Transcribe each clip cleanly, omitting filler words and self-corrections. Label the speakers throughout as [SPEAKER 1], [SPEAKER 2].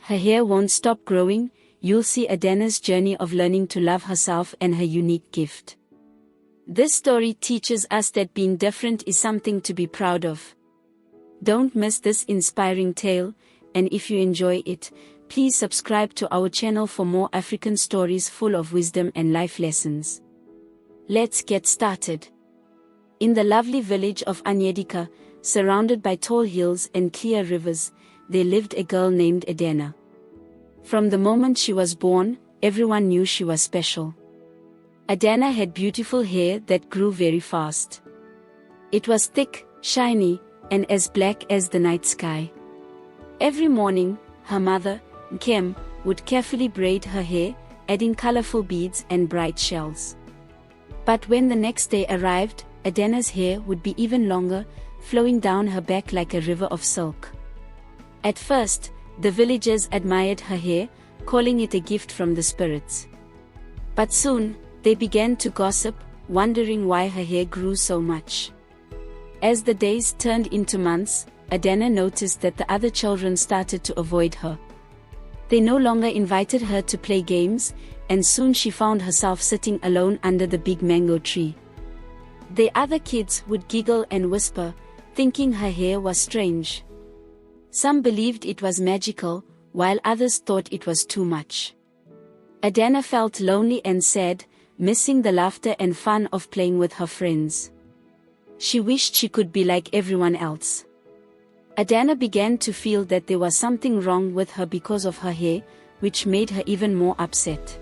[SPEAKER 1] her hair won't stop growing. You'll see Adanna's journey of learning to love herself and her unique gift. This story teaches us that being different is something to be proud of. Don't miss this inspiring tale, and if you enjoy it, please subscribe to our channel for more African stories full of wisdom and life lessons. Let's get started. In the lovely village of Onyedika, surrounded by tall hills and clear rivers, there lived a girl named Adena. From the moment she was born, everyone knew she was special. Adena had beautiful hair that grew very fast. It was thick, shiny, and as black as the night sky. Every morning, her mother, Nkem, would carefully braid her hair, adding colorful beads and bright shells. But when the next day arrived, Adena's hair would be even longer, flowing down her back like a river of silk. At first, the villagers admired her hair, calling it a gift from the spirits. But soon, they began to gossip, wondering why her hair grew so much. As the days turned into months, Adena noticed that the other children started to avoid her. They no longer invited her to play games, and soon she found herself sitting alone under the big mango tree. The other kids would giggle and whisper, thinking her hair was strange. Some believed it was magical, while others thought it was too much. Adena felt lonely and sad, missing the laughter and fun of playing with her friends. She wished she could be like everyone else. Adena began to feel that there was something wrong with her because of her hair, which made her even more upset.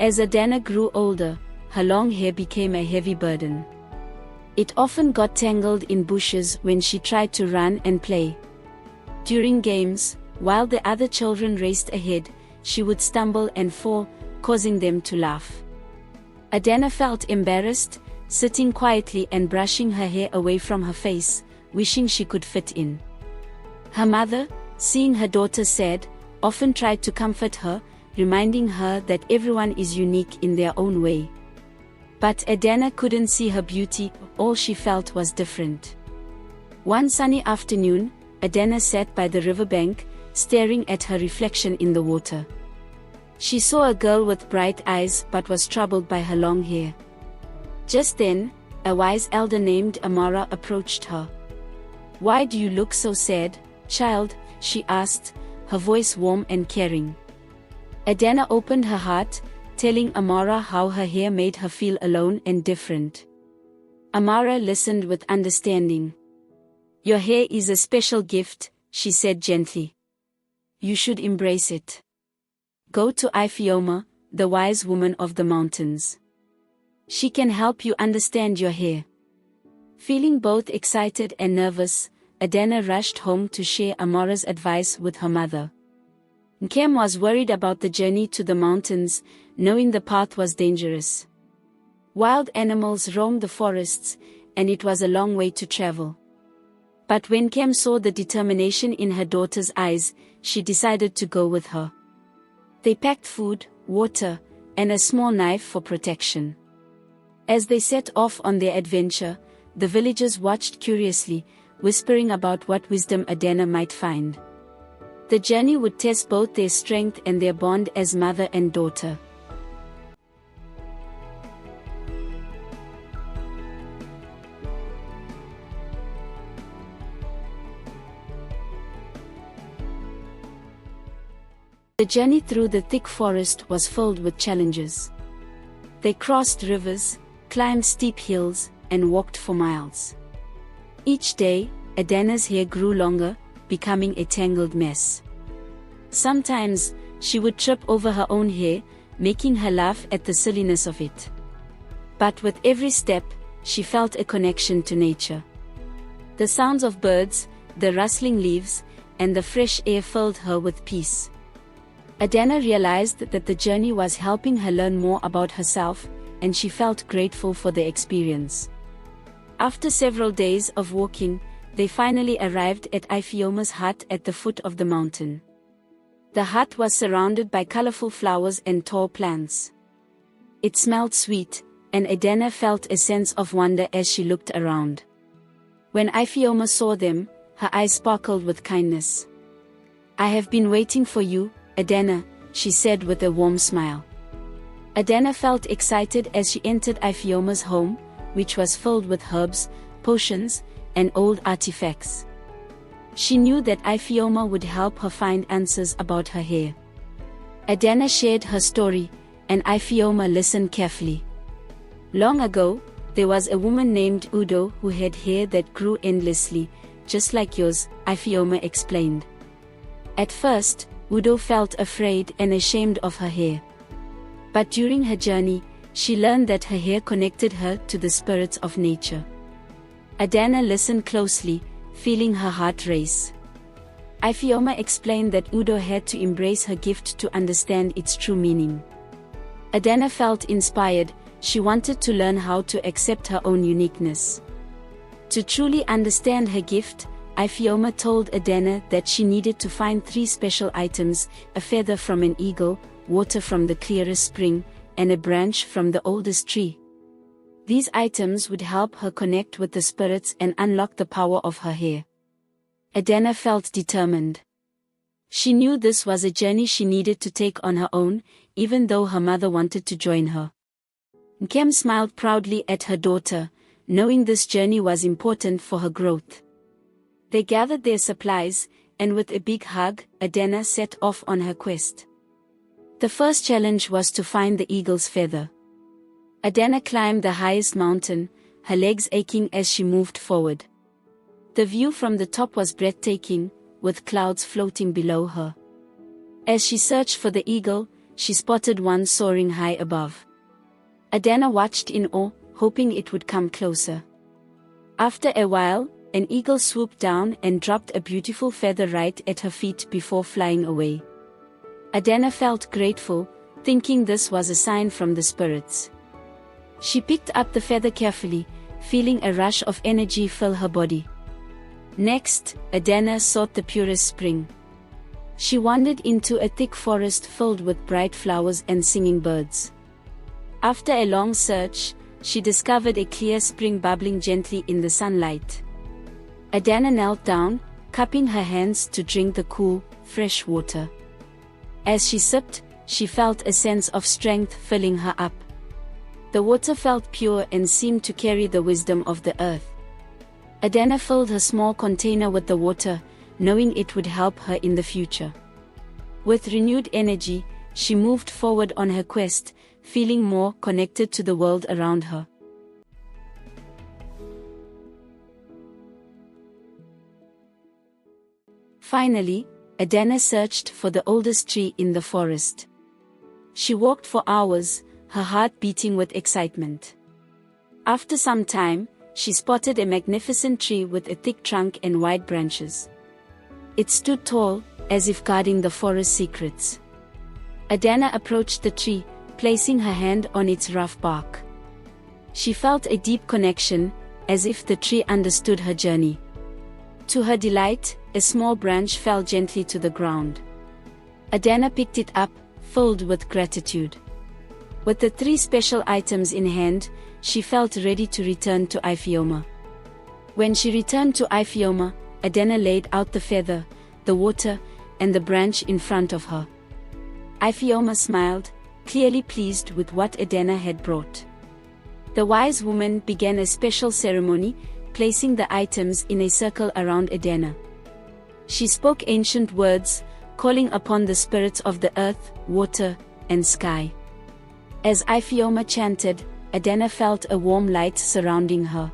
[SPEAKER 1] As Adena grew older, her long hair became a heavy burden. It often got tangled in bushes when she tried to run and play. During games, while the other children raced ahead, she would stumble and fall, causing them to laugh. Adena felt embarrassed, sitting quietly and brushing her hair away from her face, wishing she could fit in. Her mother, seeing her daughter sad, often tried to comfort her, reminding her that everyone is unique in their own way. But Adena couldn't see her beauty, all she felt was different. One sunny afternoon, Adena sat by the riverbank, staring at her reflection in the water. She saw a girl with bright eyes but was troubled by her long hair. Just then, a wise elder named Amara approached her. "Why do you look so sad, child?" she asked, her voice warm and caring. Adena opened her heart, telling Amara how her hair made her feel alone and different. Amara listened with understanding. "Your hair is a special gift," she said gently. "You should embrace it. Go to Aoma, the wise woman of the mountains. She can help you understand your hair." Feeling both excited and nervous, Adena rushed home to share Amara's advice with her mother. Nkem was worried about the journey to the mountains, knowing the path was dangerous. Wild animals roamed the forests, and it was a long way to travel. But when Nkem saw the determination in her daughter's eyes, she decided to go with her. They packed food, water, and a small knife for protection. As they set off on their adventure, the villagers watched curiously, whispering about what wisdom Adena might find. The journey would test both their strength and their bond as mother and daughter. The journey through the thick forest was filled with challenges. They crossed rivers, climbed steep hills, and walked for miles. Each day, Adena's hair grew longer, becoming a tangled mess. Sometimes, she would trip over her own hair, making her laugh at the silliness of it. But with every step, she felt a connection to nature. The sounds of birds, the rustling leaves, and the fresh air filled her with peace. Adena realized that the journey was helping her learn more about herself, and she felt grateful for the experience. After several days of walking, they finally arrived at Ifeoma's hut at the foot of the mountain. The hut was surrounded by colorful flowers and tall plants. It smelled sweet, and Adena felt a sense of wonder as she looked around. When Ifeoma saw them, her eyes sparkled with kindness. "I have been waiting for you, Adena," she said with a warm smile. Adena felt excited as she entered Ifeoma's home, which was filled with herbs, potions, and old artifacts. She knew that Ifeoma would help her find answers about her hair. Adena shared her story, and Ifeoma listened carefully. Long ago, there was a woman named Udo who had hair that grew endlessly, just like yours, Ifeoma explained. At first, Udo felt afraid and ashamed of her hair. But during her journey, she learned that her hair connected her to the spirits of nature. Adana listened closely, feeling her heart race. Ifeoma explained that Udo had to embrace her gift to understand its true meaning. Adana felt inspired. She wanted to learn how to accept her own uniqueness. To truly understand her gift, Ifeoma told Adana that she needed to find 3 special items: a feather from an eagle, water from the clearest spring, and a branch from the oldest tree. These items would help her connect with the spirits and unlock the power of her hair. Adana felt determined. She knew this was a journey she needed to take on her own, even though her mother wanted to join her. Nkem smiled proudly at her daughter, knowing this journey was important for her growth. They gathered their supplies, and with a big hug, Adana set off on her quest. The first challenge was to find the eagle's feather. Adana climbed the highest mountain, her legs aching as she moved forward. The view from the top was breathtaking, with clouds floating below her. As she searched for the eagle, she spotted one soaring high above. Adana watched in awe, hoping it would come closer. After a while, an eagle swooped down and dropped a beautiful feather right at her feet before flying away. Adana felt grateful, thinking this was a sign from the spirits. She picked up the feather carefully, feeling a rush of energy fill her body. Next, Adana sought the purest spring. She wandered into a thick forest filled with bright flowers and singing birds. After a long search, she discovered a clear spring bubbling gently in the sunlight. Adana knelt down, cupping her hands to drink the cool, fresh water. As she sipped, she felt a sense of strength filling her up. The water felt pure and seemed to carry the wisdom of the earth. Adana filled her small container with the water, knowing it would help her in the future. With renewed energy, she moved forward on her quest, feeling more connected to the world around her. Finally, Adana searched for the oldest tree in the forest. She walked for hours, her heart beating with excitement. After some time, she spotted a magnificent tree with a thick trunk and wide branches. It stood tall, as if guarding the forest's secrets. Adana approached the tree, placing her hand on its rough bark. She felt a deep connection, as if the tree understood her journey. To her delight, a small branch fell gently to the ground. Adana picked it up, filled with gratitude. With the 3 special items in hand, she felt ready to return to Ifeoma. When she returned to Ifeoma, Adana laid out the feather, the water, and the branch in front of her. Ifeoma smiled, clearly pleased with what Adana had brought. The wise woman began a special ceremony, placing the items in a circle around Adana. She spoke ancient words, calling upon the spirits of the earth, water, and sky. As Ifeoma chanted, Adana felt a warm light surrounding her.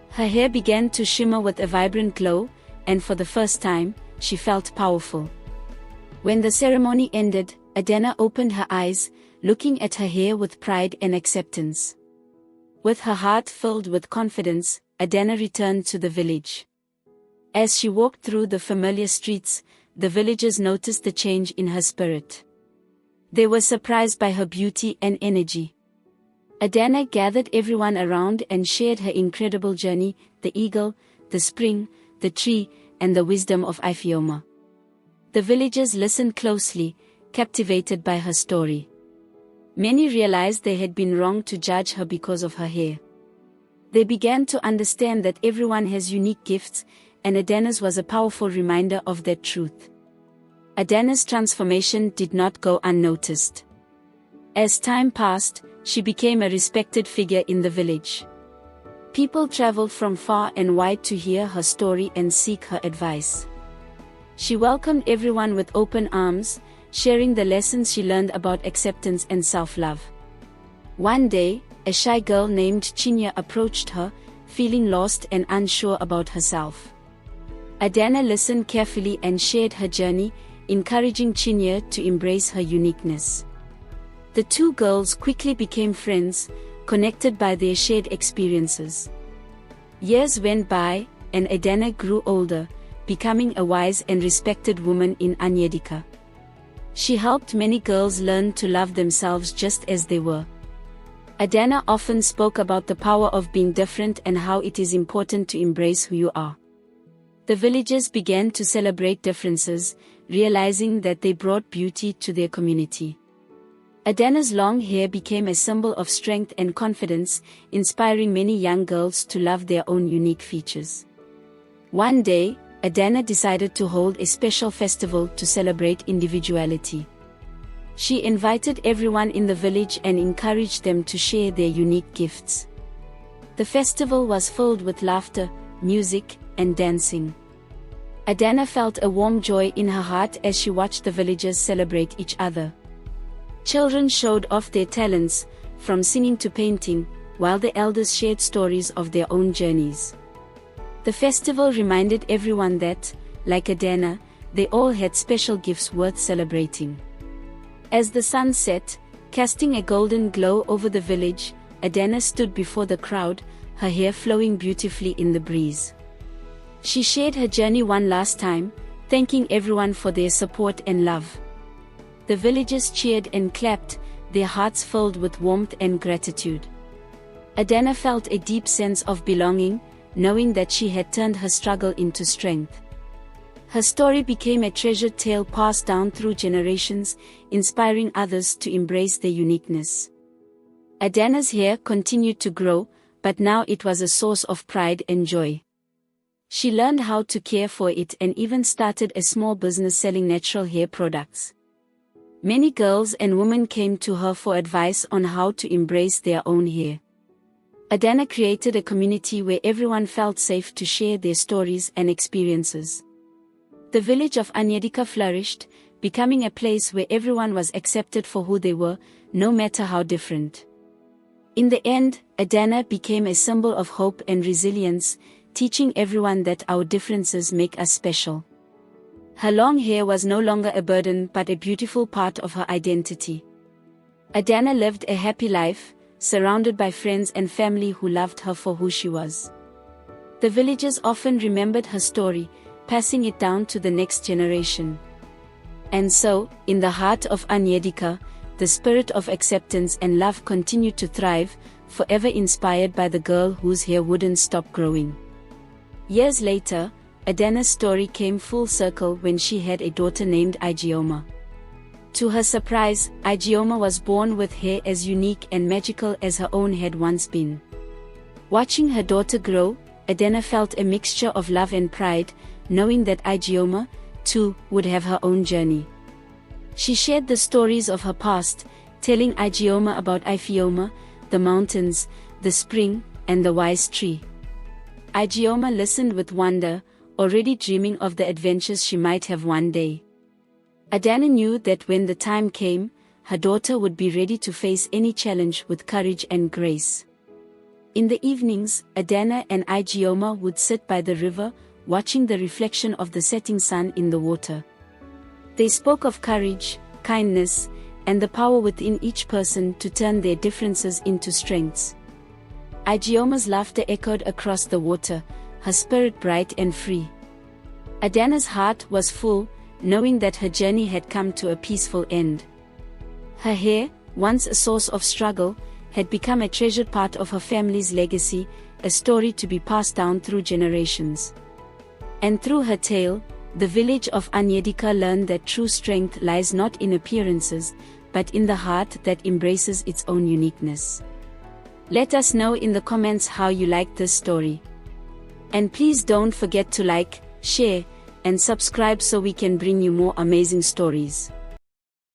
[SPEAKER 1] Her hair began to shimmer with a vibrant glow, and for the first time, she felt powerful. When the ceremony ended, Adana opened her eyes, looking at her hair with pride and acceptance. With her heart filled with confidence, Adana returned to the village. As she walked through the familiar streets, the villagers noticed the change in her spirit. They were surprised by her beauty and energy. Adana gathered everyone around and shared her incredible journey, the eagle, the spring, the tree, and the wisdom of Ifeoma. The villagers listened closely, captivated by her story. Many realized they had been wrong to judge her because of her hair. They began to understand that everyone has unique gifts, and Adana's was a powerful reminder of that truth. Adanna's transformation did not go unnoticed. As time passed, she became a respected figure in the village. People traveled from far and wide to hear her story and seek her advice. She welcomed everyone with open arms, sharing the lessons she learned about acceptance and self-love. One day, a shy girl named Chinwe approached her, feeling lost and unsure about herself. Adena listened carefully and shared her journey, encouraging Chinwe to embrace her uniqueness. The two girls quickly became friends, connected by their shared experiences. Years went by, and Adena grew older, becoming a wise and respected woman in Onyedika. She helped many girls learn to love themselves just as they were. Adena often spoke about the power of being different and how it is important to embrace who you are. The villagers began to celebrate differences, realizing that they brought beauty to their community. Adena's long hair became a symbol of strength and confidence, inspiring many young girls to love their own unique features. One day, Adena decided to hold a special festival to celebrate individuality. She invited everyone in the village and encouraged them to share their unique gifts. The festival was filled with laughter, music, and dancing. Adena felt a warm joy in her heart as she watched the villagers celebrate each other. Children showed off their talents, from singing to painting, while the elders shared stories of their own journeys. The festival reminded everyone that, like Adena, they all had special gifts worth celebrating. As the sun set, casting a golden glow over the village, Adena stood before the crowd, her hair flowing beautifully in the breeze. She shared her journey one last time, thanking everyone for their support and love. The villagers cheered and clapped, their hearts filled with warmth and gratitude. Adena felt a deep sense of belonging, knowing that she had turned her struggle into strength. Her story became a treasured tale passed down through generations, inspiring others to embrace their uniqueness. Adena's hair continued to grow, but now it was a source of pride and joy. She learned how to care for it and even started a small business selling natural hair products. Many girls and women came to her for advice on how to embrace their own hair. Adena created a community where everyone felt safe to share their stories and experiences. The village of Onyedika flourished, becoming a place where everyone was accepted for who they were, no matter how different. In the end, Adena became a symbol of hope and resilience, teaching everyone that our differences make us special. Her long hair was no longer a burden but a beautiful part of her identity. Adena lived a happy life, surrounded by friends and family who loved her for who she was. The villagers often remembered her story, passing it down to the next generation. And so, in the heart of Onyedika, the spirit of acceptance and love continued to thrive, forever inspired by the girl whose hair wouldn't stop growing. Years later, Adena's story came full circle when she had a daughter named Aoma. To her surprise, Aoma was born with hair as unique and magical as her own had once been. Watching her daughter grow, Adena felt a mixture of love and pride, knowing that Aoma, too, would have her own journey. She shared the stories of her past, telling Aoma about Ifeoma, the mountains, the spring, and the wise tree. Aoma listened with wonder, already dreaming of the adventures she might have one day. Adena knew that when the time came, her daughter would be ready to face any challenge with courage and grace. In the evenings, Adena and Aoma would sit by the river, watching the reflection of the setting sun in the water. They spoke of courage, kindness, and the power within each person to turn their differences into strengths. Aoma's laughter echoed across the water, her spirit bright and free. Adena's heart was full, knowing that her journey had come to a peaceful end. Her hair, once a source of struggle, had become a treasured part of her family's legacy, a story to be passed down through generations. And through her tale, the village of Onyedika learned that true strength lies not in appearances, but in the heart that embraces its own uniqueness. Let us know in the comments how you liked this story. And please don't forget to like, share, and subscribe so we can bring you more amazing stories.